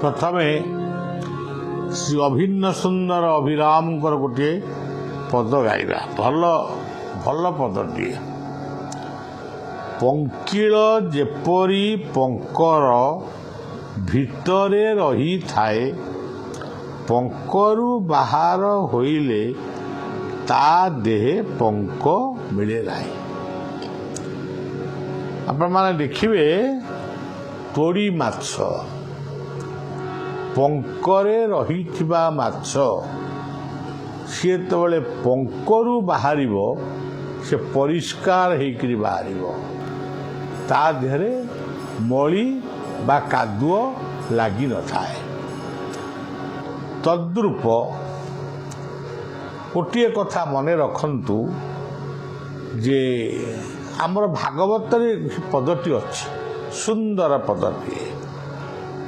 प्रथमे श्री अभिन्न सुंदर अभिराम गोटे पद गाइबा भल भल पदटीए पंकिल जेपरी पंकर भितरे रही थाए पंकरु बाहर होइले ता देहे पंक मिले नाही। आपण माने देखिबे तोड़ी माछ पंकरे रहिथिबा माछ सी तबले पंकरु बाहरिबो से परिष्कार हेकरी बाहरिबो ता देहरे मली बा कादुओ लागी न थाए। तद्रूप गोटे कथा मने रखंतु जे आमर भागवत पदटी अच्छी सुंदर पदटी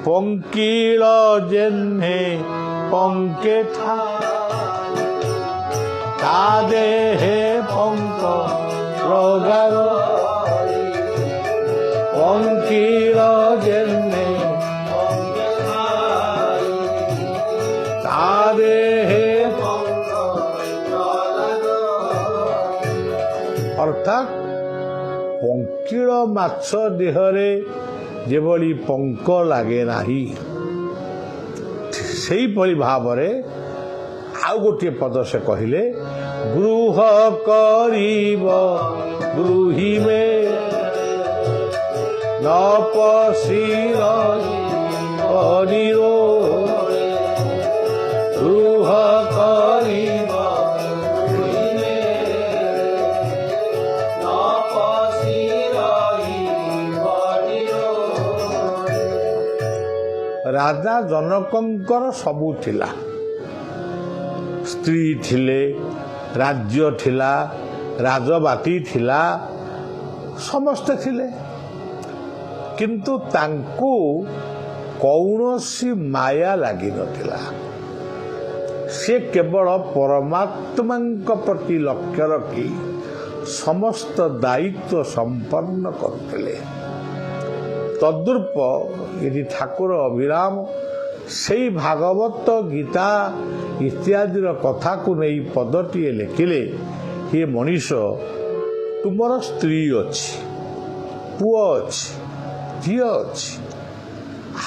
पंकिल जेन्हे पंके था ता देहे पंक रोगार पंकिल जेन्हे ता देहे अर्थात पंकिल माछ देहरे जेभली पंक लागे नाही सेही परि भावरे आउ गोटे पद से कहिले गृह करीब गृही में न पशिर करिरो गृह करीब राजा जनकंकर सबू थिला स्त्री थिले राज्य थिला राजबाटी थिला समस्त थिले किंतु तांको कौनसी माया लगी नथिला से केवल परमात्मा प्रति लक्ष्य रखी समस्त दायित्व संपन्न करथिले। तद्रूप यदि ठाकुर अभिराम से भागवत गीता इत्यादि कथा को नहीं पदटी लिखिले ये मनीष तुमर स्त्री अच्छी पुओ अच्छी झी अच्छी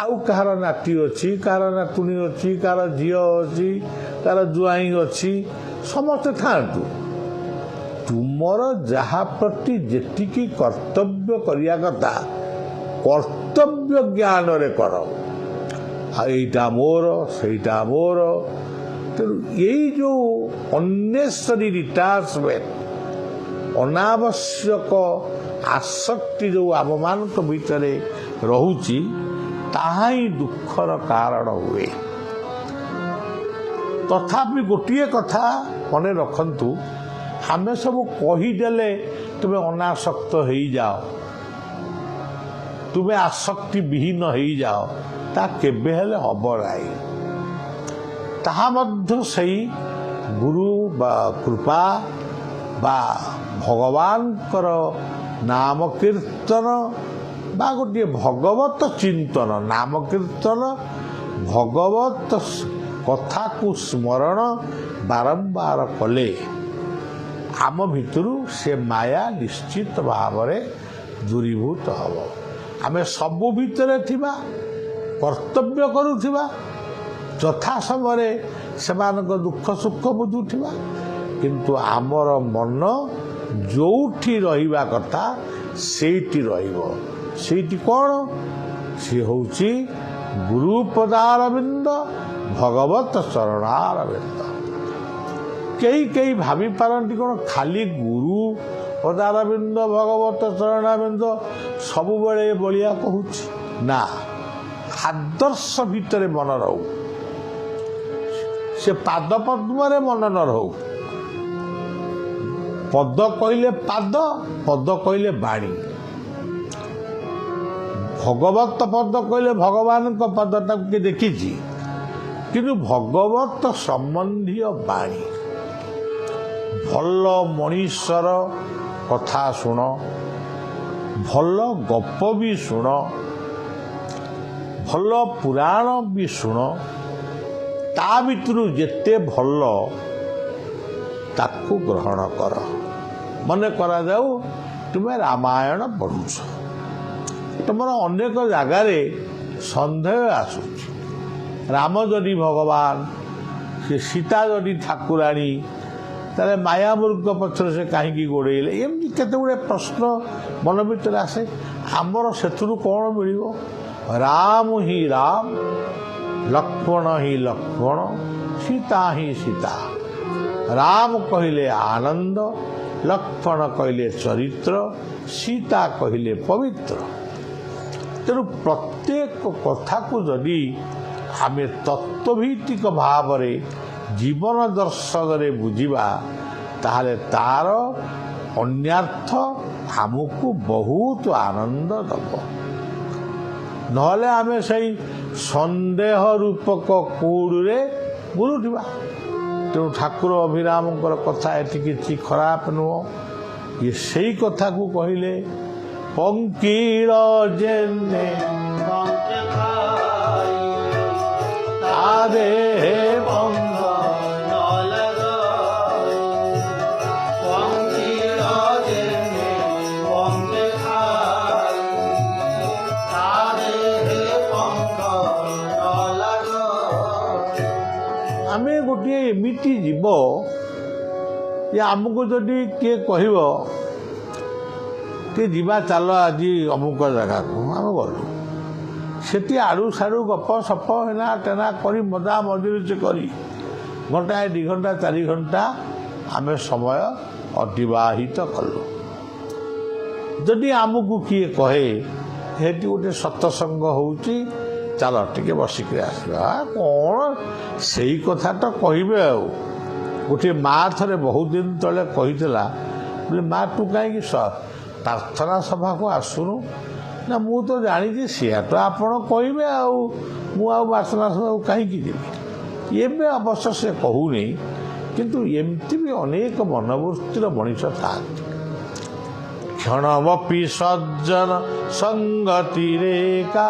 आउ कहार नाती अच्छी कहार नातुणी अच्छी कहार झी अच्छी कहार जुआई अच्छी समस्ते थांतु तुमर जहा प्रति जेतिकी कर्तव्य करिया कथा କର୍ତ୍ତବ୍ୟ ଜ୍ଞାନରେ କର। ଏଇଟା ମୋର, ସେଇଟା ମୋର। ତେଣୁ ଏଇ ଯେଉଁ ଅନ୍ନେସରୀ ଡିଟାଚମେଣ୍ଟ, ଅନାବଶ୍ୟକ ଆସକ୍ତି ଯେଉଁ ଆମମାନଙ୍କ ଭିତରେ ରହୁଛି, ତାହା ହିଁ ଦୁଃଖର କାରଣ ହୁଏ। ତଥାପି ଗୋଟିଏ କଥା ମନେ ରଖନ୍ତୁ, ଆମେ ସବୁ କହିଦେଲେ ତୁମେ ଅନାସକ୍ତ ହେଇଯାଅ, ତୁମେ ଆସକ୍ତି ବିହୀନ ହେଇଯାଅ, ତା କେବେ ହେଲେ ହବ ନାହିଁ। ତାହା ମଧ୍ୟ ସେଇ ଗୁରୁ ବା କୃପା ବା ଭଗବାନଙ୍କର ନାମ କୀର୍ତ୍ତନ ବା ଗୋଟିଏ ଭଗବତ ଚିନ୍ତନ, ନାମ କୀର୍ତ୍ତନ, ଭଗବତ କଥାକୁ ସ୍ମରଣ ବାରମ୍ବାର କଲେ ଆମ ଭିତରୁ ସେ ମାୟା ନିଶ୍ଚିତ ଭାବରେ ଦୂରୀଭୂତ ହେବ। ଆମେ ସବୁ ଭିତରେ ଥିବା, କର୍ତ୍ତବ୍ୟ କରୁଥିବା, ଯଥା ସମୟରେ ସେମାନଙ୍କ ଦୁଃଖ ସୁଖ ବୁଝୁଥିବା, କିନ୍ତୁ ଆମର ମନ ଯେଉଁଠି ରହିବା କଥା ସେଇଠି ରହିବ। ସେଇଠି କ'ଣ? ସେ ହେଉଛି ଗୁରୁ ପଦାରବିନ୍ଦ, ଭଗବତ ଚରଣାରବିନ୍ଦ। କେହି ଭାବିପାରନ୍ତି କ'ଣ ଖାଲି ଗୁରୁ ପଦାରବିନ୍ଦ, ଭଗବତ ଚରଣାରବିନ୍ଦ ସବୁବେଳେ ବଳିଆ କହୁଛି? ନା, ଆଦର୍ଶ ଭିତରେ ମନ ରହୁ। ସେ ପାଦ ପଦ୍ମରେ ମନ ନ ରହୁ। ପଦ କହିଲେ ପାଦ, ପଦ କହିଲେ ବାଣୀ। ଭଗବତ ପଦ କହିଲେ ଭଗବାନଙ୍କ ପଦଟାକୁ କିଏ ଦେଖିଛି? କିନ୍ତୁ ଭଗବତ ସମ୍ବନ୍ଧୀୟ ବାଣୀ। ଭଲ ମଣିଷର କଥା ଶୁଣ, ଭଲ ଗପ ବି ଶୁଣ, ଭଲ ପୁରାଣ ବି ଶୁଣ। ତା ଭିତରୁ ଯେତେ ଭଲ ତାକୁ ଗ୍ରହଣ କର। ମନେ କରାଯାଉ ତୁମେ ରାମାୟଣ ପଢ଼ୁଛ, ତୁମର ଅନେକ ଜାଗାରେ ସନ୍ଦେହ ଆସୁଛି। ରାମ ଯଦି ଭଗବାନ, ସେ ସୀତା ଯଦି ଠାକୁରାଣୀ, ତାହେଲେ ମାୟାମୃଗ ପଛରେ ସେ କାହିଁକି ଗୋଡ଼େଇଲେ? ଏମିତି କେତେ ଗୁଡ଼ିଏ ପ୍ରଶ୍ନ ମନ ଭିତରେ ଆସେ। ଆମର ସେଥିରୁ କ'ଣ ମିଳିବ? ରାମ ହିଁ ରାମ, ଲକ୍ଷ୍ମଣ ହିଁ ଲକ୍ଷ୍ମଣ, ସୀତା ହିଁ ସୀତା। ରାମ କହିଲେ ଆନନ୍ଦ, ଲକ୍ଷ୍ମଣ କହିଲେ ଚରିତ୍ର, ସୀତା କହିଲେ ପବିତ୍ର। ତେଣୁ ପ୍ରତ୍ୟେକ କଥାକୁ ଯଦି ଆମେ ତତ୍ତ୍ୱଭିତ୍ତିକ ଭାବରେ ଜୀବନ ଦର୍ଶନରେ ବୁଝିବା, ତାହେଲେ ତାର ଅନ୍ୟାର୍ଥ ଆମକୁ ବହୁତ ଆନନ୍ଦ ଦେବ। ନହେଲେ ଆମେ ସେଇ ସନ୍ଦେହ ରୂପକ କୁଡ଼ରେ ବୁଲୁଥିବା। ତେଣୁ ଠାକୁର ଅଭିରାମଙ୍କର କଥା ଏଠି କିଛି ଖରାପ ନୁହଁ। ଇଏ ସେଇ କଥାକୁ କହିଲେ, ପଙ୍କିଳ ଯେନେ ତାରେ ଭଙ୍ଗ ନ ଲଗାଇ, ପଙ୍କିଳ ଯେନେ ଭଙ୍ଗେ ଖାଇ, ତାରେ ଭଙ୍ଗ ନ ଲଗାଇ। ଆମେ ଗୋଟିଏ ଏମିତି ଜୀବ ଯେ ଆମକୁ ଯଦି କିଏ କହିବ ଟିକେ ଯିବା ଚାଲ ଆଜି ଅମୁକ ଜାଗାକୁ, ଆମେ ଗଲୁ। ସେଠି ଆଡ଼ୁ ସାଡ଼ୁ ଗପ ସପ ହେନା ଟେନା କରି ମଜା ମଜୁରୀ କରି ଘଣ୍ଟାଏ 2 ଘଣ୍ଟା 4 ଘଣ୍ଟା ଆମେ ସମୟ ଅତିବାହିତ କଲୁ। ଯଦି ଆମକୁ କିଏ କହେ ସେଠି ଗୋଟେ ସତ୍ସଙ୍ଗ ହେଉଛି, ଚାଲ ଟିକେ ବସିକିରି ଆସିବା, କ'ଣ ସେଇ କଥା ତ କହିବେ। ଆଉ ଗୋଟିଏ ମା ଥରେ ବହୁତ ଦିନ ତଳେ କହିଥିଲା, ବୋଲେ ମା ତୁ କାହିଁକି ପ୍ରାର୍ଥନା ସଭାକୁ ଆସୁନୁ? ନା ମୁଁ ତ ଜାଣିଛି ସିଏ ତ ଆପଣ କହିବେ, ଆଉ ମୁଁ ଆଉ ପ୍ରାର୍ଥନା ସଭାକୁ କାହିଁକି ଯିବି? ଏବେ ଅବଶ୍ୟ ସେ କହୁନି, କିନ୍ତୁ ଏମିତି ବି ଅନେକ ମନୋବୃତ୍ତିର ମଣିଷ ଥାଆନ୍ତି। କ୍ଷଣମପି ସଜ୍ଜନ ସଙ୍ଗତିରେକା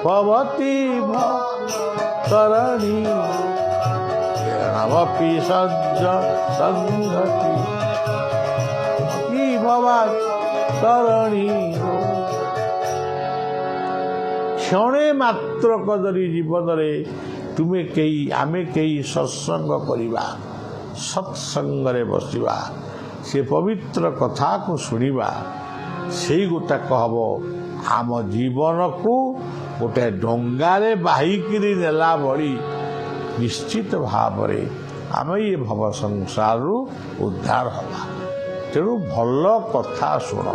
ଭବତି ତରଣୀ, କ୍ଷଣମପି ସଜ୍ଜନ ସଙ୍ଗତି ଭବାତ ତରଣୀ। କ୍ଷଣେ ମାତ୍ରକ ଯଦି ଜୀବନରେ ଆମେ କେହି ସତ୍ସଙ୍ଗ କରିବା, ସତ୍ସଙ୍ଗରେ ବସିବା, ସେ ପବିତ୍ର କଥାକୁ ଶୁଣିବା, ସେଇ ଗୋଟାକ ହେବ आम जीवन को गोटे डंगारे बाहिकिरी नेला भली निश्चित भाव आम ये भव संसार उद्धार हवा। तेणु भल कथा शुण।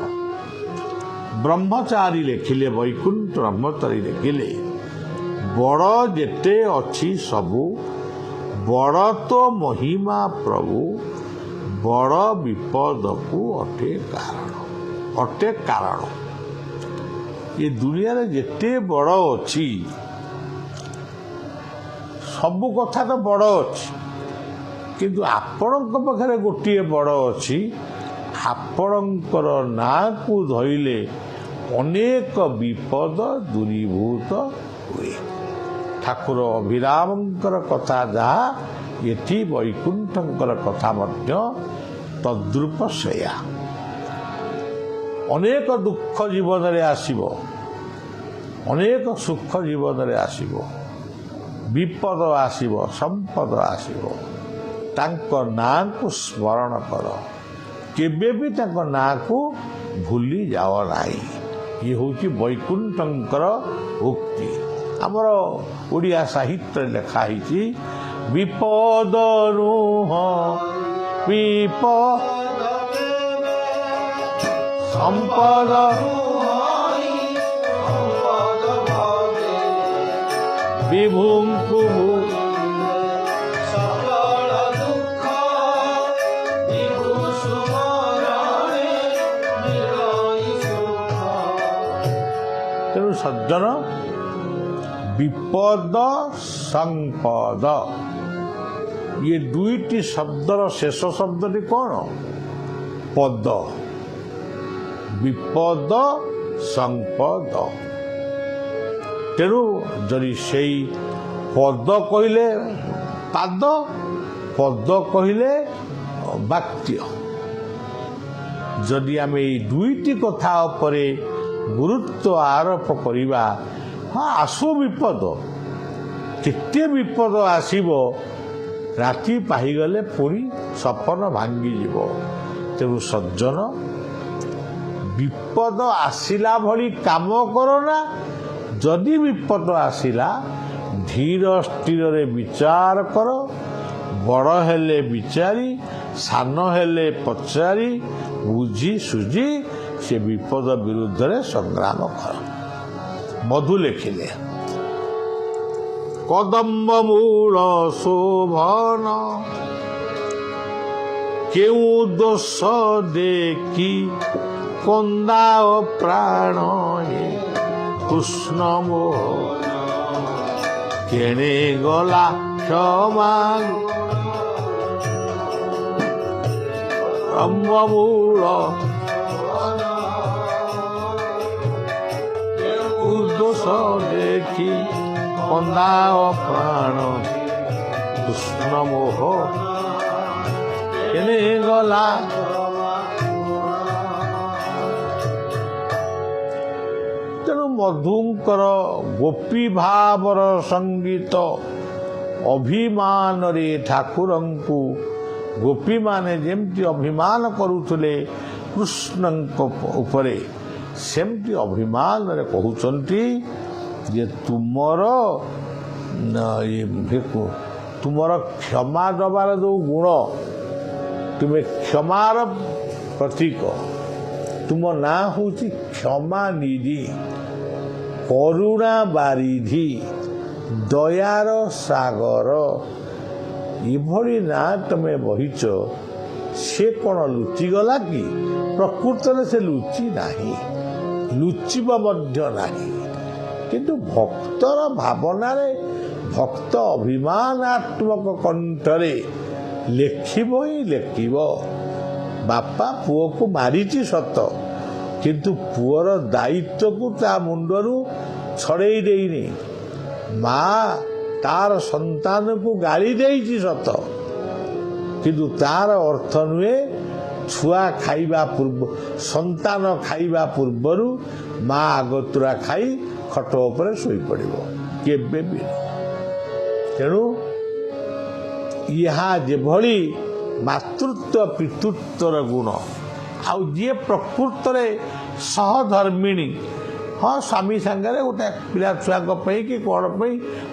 ब्रह्मचारी लेखिले वैकुंठ ब्रह्मचारी लेखिले बड़ जेते अच्छी सबू बड़ तो महिमा प्रभु बड़ विपद को अटे कारण। ये दुनिया रे जेते बड़ अच्छी सबू कथा तो बड़ अच्छी किंतु आपणक पाखे गोटे बड़ अच्छी आपणकर नाँ को धइले अनेक विपद दूरीभूत हुए। ठाकुर अभिरामंकर कथा जहाँ ये वैकुंठंकर कथा मध्य तद्रूप सेया। अनेक दुख जीवन रे आसीबो अनेक सुख जीवन रे आसीबो विपद आसीबो संपद आसीबो तांको नाँ को स्मरण कर केबे भी तांको नाँ को भूली जाओ नाही। ये होची वैकुंठंकर उक्ति। आमर ओडिया साहित्य लिखा है विपद नुह विपद संपद विभुंकु तेणु सज्जन विपद संपद ये दुईटी शब्दर शेष शब्दटी कौन पद विपद संपद। तेणु जदि से पद कहले पाद पद कहले वाक्य जदि आम दुईटी कथा उपरे गुरुत्व आरोप करिबा हाँ आसु विपद केते विपद आसीबो राति पाइगले पुणी सपन भांगी जीवो। तेणु सज्जन विपद आसिला भली काम करना जदि विपद आसिला धीर स्थिर रे विचार कर बड़ हेले विचारी सान हेले पचारी बुझी सुझी से विपद विरुद्ध रे संग्राम कर। मधु लेखिले कदम्ब मूल शोभन केउ दोष देखी कंदाओ प्राण कृष्ण मोह केणे गला क्षमा ब्रह्ममूल दोष देखी कंदाओ प्राण कृष्ण मोह केणे गला। तेणु मधुंकर गोपी भावर संगीत अभिमान रे ठाकुरंकु गोपी माने जेमती अभिमान करुथले कृष्णंक उपरे सेमती अभिमान रे कहउचंती जे तुमर तुमर क्षमा दबार जो गुण तुम्हें क्षमार प्रतीक तुम ना हूँ क्षमा निधि करुणा बारिधि दयार सागर इभली ना तमें बहिच से कौन लुचिगला कि प्रकृत से लुचि नाही लुचिब मध्य नाही किंतु भक्तर भावना रे भक्त अभिमानात्मक कंठरे लेखिब ही लेखिब बापा पुओ को मारिची सत किंतु पुअर दायित्व को ता मुंडरू छड़ेई देइनी माँ तार संतान को गाली देइची सत किंतु तार अर्थ नुहे छुआ खाइबा पूर्व संतान खाइबा पूर्वरु माँ आगतुरा खाई खट उपरे सोई पड़िबो केबे भी। तेणु यहाँ जेभली मातृत्व पितृत्वर गुण आउ जी प्रकृत सहधर्मिणी हाँ स्वामी सागर गोटे पिला छुआ कि कौन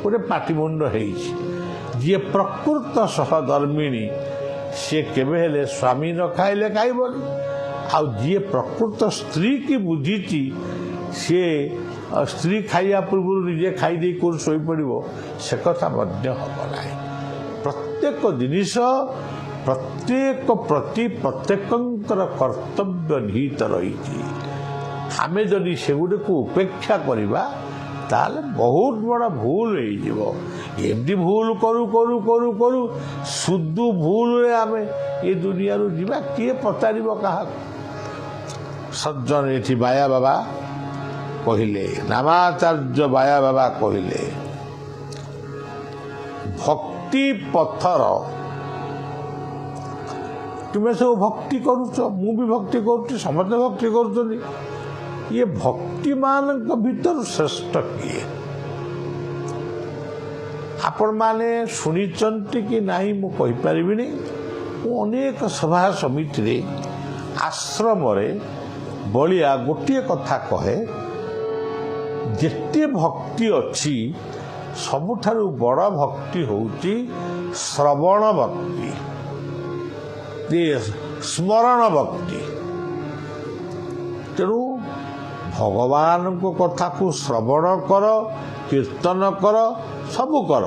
गोटे पाटिमुंड होइछि जी प्रकृत सहधर्मिणी सी केबे हेले स्वामी न खाइले खाइबनी आउ जी प्रकृत स्त्री की बुझीची सी स्त्री खाइया पूर्व निजे खाईदे कौन शोई पड़ो से कथा मध्य हम ना प्रत्येक जिनिस प्रत्येक प्रति प्रत्येकंकर कर्तव्य निहित रही आमे जदि सेगुड़ी को उपेक्षा करवा ताले बहुत बड़ा भूल हो एमती भूल करू करू करू करू सुदु भूल रे आमे ये दुनिया रू जीवा किए पचार क्या सज्जन ये बाया बाबा कहले नामाचार्य बाया बाबा कहले भक्ति पथर तुम्हें सब भक्ति करुच मु भी भक्ति करुच्ची समस्त भक्ति कर ये भक्ति मान भीतर श्रेष्ठ किए आपण माने शुणिचंती कि नहीं मु कहि परिबिनी अनेक सभा समिति रे आश्रम रे बलिया गोटे कथा कहे जेते भक्ति अच्छी सबुठारु बड़ भक्ति होउची श्रवण भक्ति स्मरण भक्ति तेणु भगवान को कथा को श्रवण कर कीर्तन कर सबु कर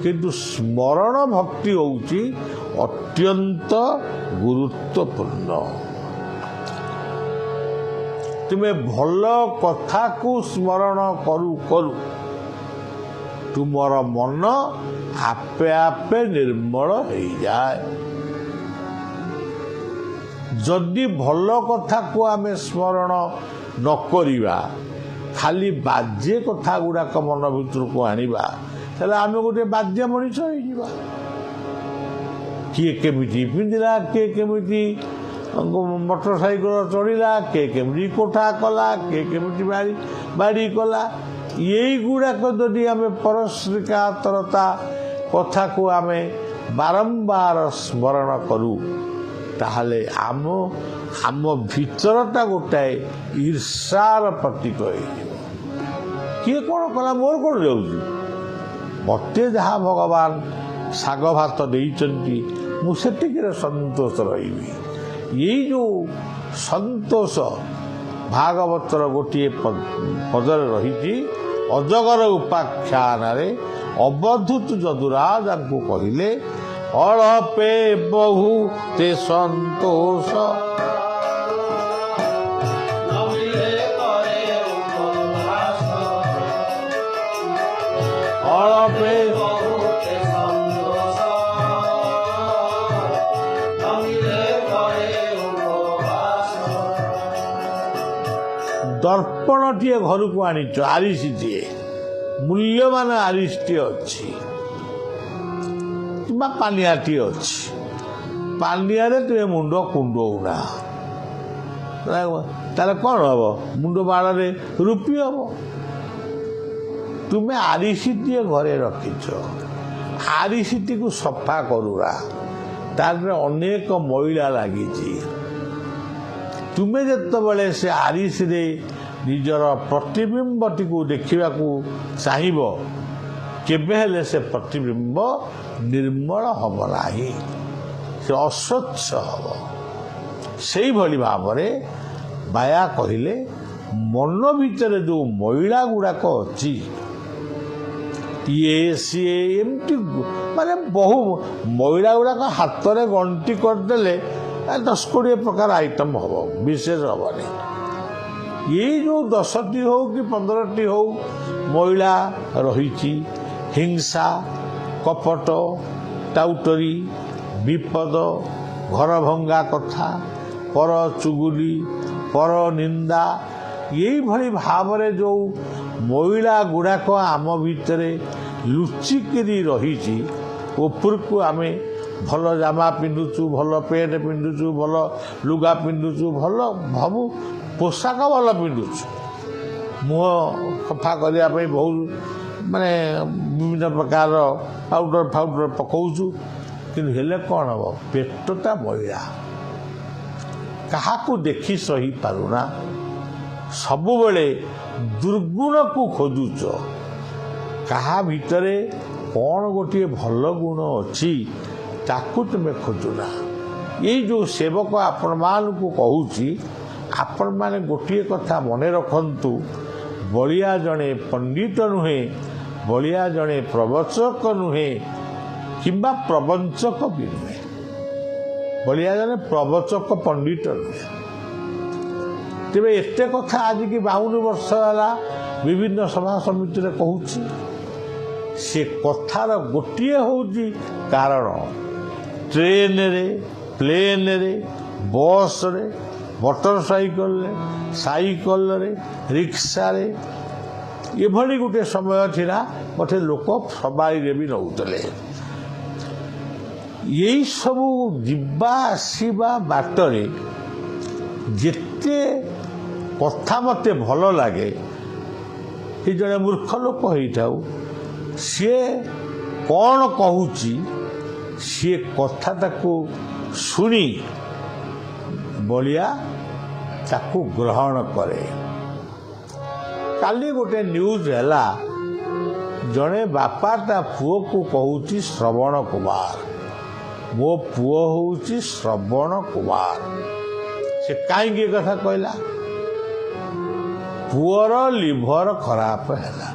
किंतु स्मरण भक्ति होउची अत्यंत गुरुत्वपूर्ण तुम्हें भल कथा को स्मरण करू करू तुमर मन आपे आपे निर्मल हो जाए जदि भल कथा को आमे स्मरण न करिवा खाली बाज्य कथा गुड़ाक मन भीतर को आनिबा ताले आमे गोटे बाज्य मनीष हो जिबा किए केमिति पिंदिला किए केमिति मोटरसाइकल चढ़ला किए केमिति कोठा कला किए केमिति बाड़ी कला यही गुड़ाक जदि आमे परश्रिकातरता कथा को आमे बारंबार स्मरण करू ताहले आम भीतरटा गोटाए ईर्षार प्रतीक किए कौन कला मोर कौन जाऊँ मत जहाँ भगवान शाग भात देइचंती मुझे संतोष रही यही जो संतोष भागवतर गोटे पदर रही अजगर उपाख्यान अवधूत जदुराज को कहले अल्पे बहुते संतोष अल्पे दर्पण टीए घर को आनीच आरिसी टीए मूल्यवान आरिस टी अच्छी कि पानियाटी अच्छी पानिया तुम मुंड कुंडौना ताले कौन हम मुंड बाड़े रूपी हम तुम्हें आरिसीटी घरे रखिच आरिसीटी को सफा करूरा तार अनेक मैला लगी तुम्हें जिते से आरिस निजर प्रतिबिंबटी को देखा चाहब केबे से प्रतिबिंब निर्मल हम ना से अस्वच्छ हम से भली भाव बाया कहले मन भितर जो मैला गुड़ाक अच्छी ये सी एमती माने बहु मैला गुड़ाक हाथ में गंटी करदे 10-20 प्रकार आइटम हम विशेष हेनी ये जो 10टी हो कि 15टी हो मैला रही हिंसा कपट टाउटरी विपद घर भंगा कथा पर चुगुली पर निंदा यही भली भाव जो मैला गुड़ाक आम भितर लुचिकी रही ऊपर को आमे भल जामा पिंधुचु भल पेट पिंधुचु भल लुगा पिंधुचु भल भावु पोशाक भल पिंधुचु मुह सफा करने बहुत माने विभिन्न प्रकार पाउडर फाउडर पकाउछु किंतु हेले कौन हम पेटटा मैला क्या देखी सही पारुना ସବୁବେଳେ ଦୁର୍ଗୁଣକୁ ଖୋଜୁଛ। କାହା ଭିତରେ କ'ଣ ଗୋଟିଏ ଭଲ ଗୁଣ ଅଛି ତାକୁ ତୁମେ ଖୋଜୁନା। ଏଇ ଯେଉଁ ସେବକ ଆପଣମାନଙ୍କୁ କହୁଛି, ଆପଣମାନେ ଗୋଟିଏ କଥା ମନେ ରଖନ୍ତୁ, ବଳିଆ ଜଣେ ପଣ୍ଡିତ ନୁହେଁ, ବଳିଆ ଜଣେ ପ୍ରବଚକ ନୁହେଁ କିମ୍ବା ପ୍ରବଞ୍ଚକ ବି ନୁହେଁ। ବଳିଆ ଜଣେ ପ୍ରବଚକ ପଣ୍ଡିତ ନୁହେଁ। ତେବେ ଏତେ କଥା ଆଜିକି 52 ବର୍ଷ ହେଲା ବିଭିନ୍ନ ସଭା ସମିତିରେ କହୁଛି। ସେ କଥାର ଗୋଟିଏ ହେଉଛି କାରଣ, ଟ୍ରେନରେ, ପ୍ଲେନରେ, ବସ୍ରେ, ମୋଟର ସାଇକେଲରେ, ସାଇକେଲରେ, ରିକ୍ସାରେ ଏଭଳି ଗୋଟେ ସମୟ ଥିଲା ମୋତେ ଲୋକ ସବାଇରେ ବି ନେଉଥିଲେ। ଏଇସବୁ ଯିବା ଆସିବା ବାଟରେ ଯେତେ କଥା ମୋତେ ଭଲ ଲାଗେ, ସେ ଜଣେ ମୂର୍ଖ ଲୋକ ହେଇଥାଉ, ସିଏ କ'ଣ କହୁଛି ସିଏ କଥାଟାକୁ ଶୁଣି ବଳିଆ ତାକୁ ଗ୍ରହଣ କରେ। କାଲି ଗୋଟେ ନ୍ୟୁଜ୍ ହେଲା, ଜଣେ ବାପା ତା ପୁଅକୁ କହୁଛି ଶ୍ରବଣ କୁମାର, ମୋ ପୁଅ ହେଉଛି ଶ୍ରବଣ କୁମାର। ସେ କାହିଁକି ଏ କଥା କହିଲା? ପୁଅର ଲିଭର ଖରାପ ହେଲା,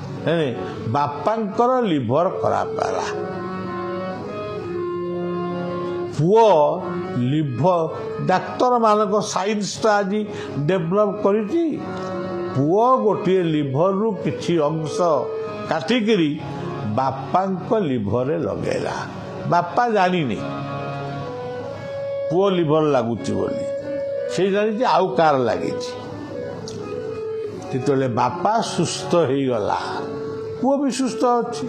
ବାପାଙ୍କର ଲିଭର ଖରାପ ହେଲା। ପୁଅ ଲିଭର, ଡାକ୍ତରମାନଙ୍କ ସାଇନ୍ସଟା ଆଜି ଡେଭଲପ୍ କରିଛି। ପୁଅ ଗୋଟିଏ ଲିଭରରୁ କିଛି ଅଂଶ କାଟିକିରି ବାପାଙ୍କ ଲିଭରରେ ଲଗେଇଲା। ବାପା ଜାଣିନି ପୁଅ ଲିଭର ଲାଗୁଛି ବୋଲି, ସେ ଜାଣିଛି ଆଉ କାହାର ଲାଗିଛି। ଯେତେବେଳେ ବାପା ସୁସ୍ଥ ହେଇଗଲା, ପୁଅ ବି ସୁସ୍ଥ ଅଛି।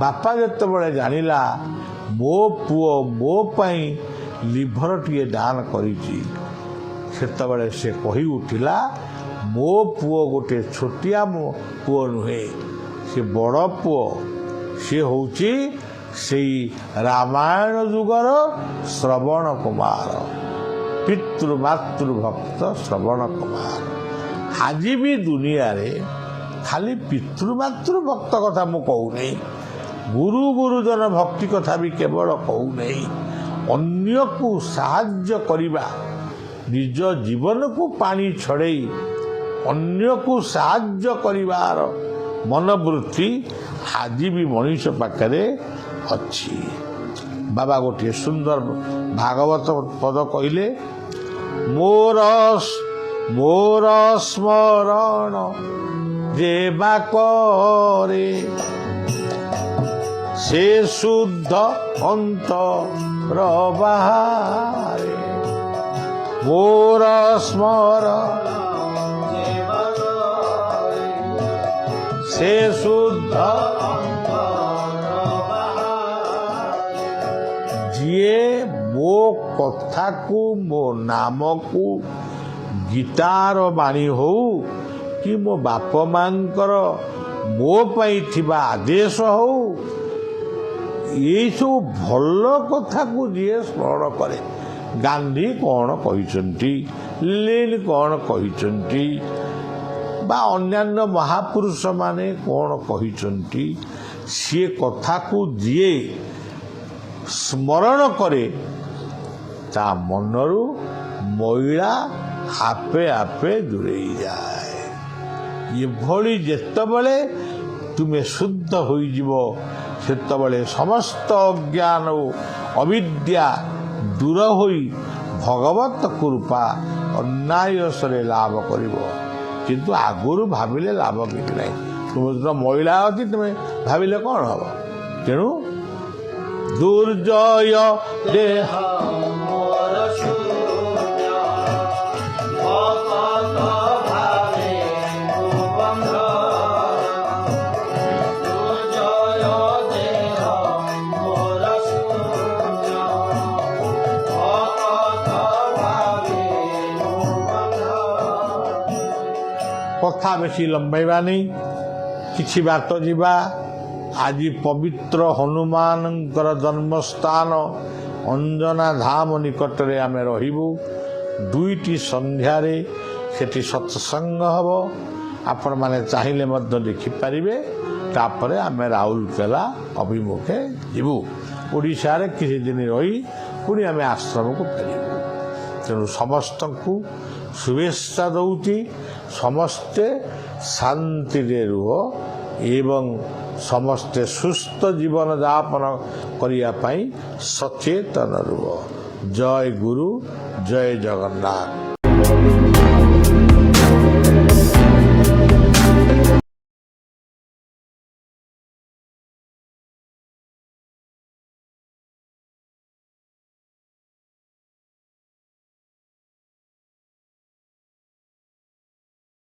ବାପା ଯେତେବେଳେ ଜାଣିଲା ମୋ ପୁଅ ମୋ ପାଇଁ ଲିଭର ଟିଏ ଦାନ କରିଛି, ସେତେବେଳେ ସେ କହି ଉଠିଲା, ମୋ ପୁଅ ଗୋଟେ ଛୋଟିଆ ପୁଅ ନୁହେଁ, ସେ ବଡ଼ ପୁଅ। ସେ ହେଉଛି ସେଇ ରାମାୟଣ ଯୁଗର ଶ୍ରବଣ କୁମାର, ପିତୃ ମାତୃ ଭକ୍ତ ଶ୍ରବଣ କୁମାର। ଆଜି ବି ଦୁନିଆରେ ଖାଲି ପିତୃ ମାତୃ ଭକ୍ତ କଥା ମୁଁ କହୁନି, ଗୁରୁ ଗୁରୁଜନ ଭକ୍ତି କଥା ବି କେବଳ କହୁନାହିଁ। ଅନ୍ୟକୁ ସାହାଯ୍ୟ କରିବା, ନିଜ ଜୀବନକୁ ପାଣି ଛଡ଼େଇ ଅନ୍ୟକୁ ସାହାଯ୍ୟ କରିବାର ମନୋବୃତ୍ତି ଆଜି ବି ମଣିଷ ପାଖରେ ଅଛି। ବାବା ଗୋଟିଏ ସୁନ୍ଦର ଭାଗବତ ପଦ କହିଲେ, ମୋର ସ୍ମରଣ ଯେବା କରେ, ସେ ଶୁଦ୍ଧ ଅନ୍ତର ବାହାରେ। ମୋର ସ୍ମରଣ ସେ ଶୁଦ୍ଧ, ଯିଏ ମୋ କଥାକୁ, ମୋ ନାମକୁ ଗୀତାର ବାଣୀ ହଉ କି ମୋ ବାପ ମାଙ୍କର ମୋ ପାଇଁ ଥିବା ଆଦେଶ ହଉ, ଏଇସବୁ ଭଲ କଥାକୁ ଯିଏ ସ୍ମରଣ କରେ। ଗାନ୍ଧୀ କ'ଣ କହିଛନ୍ତି, ଲେନିନ୍ କ'ଣ କହିଛନ୍ତି, ବା ଅନ୍ୟାନ୍ୟ ମହାପୁରୁଷମାନେ କ'ଣ କହିଛନ୍ତି, ସିଏ କଥାକୁ ଯିଏ ସ୍ମରଣ କରେ, ତା ମନରୁ ମଇଳା ଆପେ ଆପେ ଦୂରେଇ ଯାଏ। ଏଭଳି ଯେତେବେଳେ ତୁମେ ଶୁଦ୍ଧ ହୋଇଯିବ, ସେତେବେଳେ ସମସ୍ତ ଅଜ୍ଞାନ ଓ ଅବିଦ୍ୟା ଦୂର ହୋଇ ଭଗବତ କୃପା ଅନାୟାସରେ ଲାଭ କରିବ। କିନ୍ତୁ ଆଗରୁ ଭାବିଲେ ଲାଭ କିଛି ନାହିଁ। ତୁମର ମଇଳା ଅଛି, ତୁମେ ଭାବିଲେ କ'ଣ ହବ? ତେଣୁ ଦୁର୍ଜୟ ଦେହ କଥା ବେଶୀ ଲମ୍ବାଇବାନି, କିଛି ବାଟ ଯିବା। ଆଜି ପବିତ୍ର ହନୁମାନଙ୍କର ଜନ୍ମସ୍ଥାନ ଅଞ୍ଜନା ଧାମ ନିକଟରେ ଆମେ ରହିବୁ। 2ଟି ସନ୍ଧ୍ୟାରେ ସେଠି ସତ୍ସଙ୍ଗ ହେବ, ଆପଣମାନେ ଚାହିଁଲେ ମଧ୍ୟ ଦେଖିପାରିବେ। ତାପରେ ଆମେ ରାଉରକେଲା ଅଭିମୁଖେ ଯିବୁ। ଓଡ଼ିଶାରେ କିଛି ଦିନ ରହି ପୁଣି ଆମେ ଆଶ୍ରମକୁ ଫେରିବୁ। ତେଣୁ ସମସ୍ତଙ୍କୁ ଶୁଭେଚ୍ଛା ଦେଉଛି, ସମସ୍ତେ ଶାନ୍ତିରେ ରୁହ ଏବଂ ସମସ୍ତେ ସୁସ୍ଥ ଜୀବନଯାପନ କରିବା ପାଇଁ ସଚେତନ ରୁହ। ଜୟ ଗୁରୁ, ଜୟ ଜଗନ୍ନାଥ।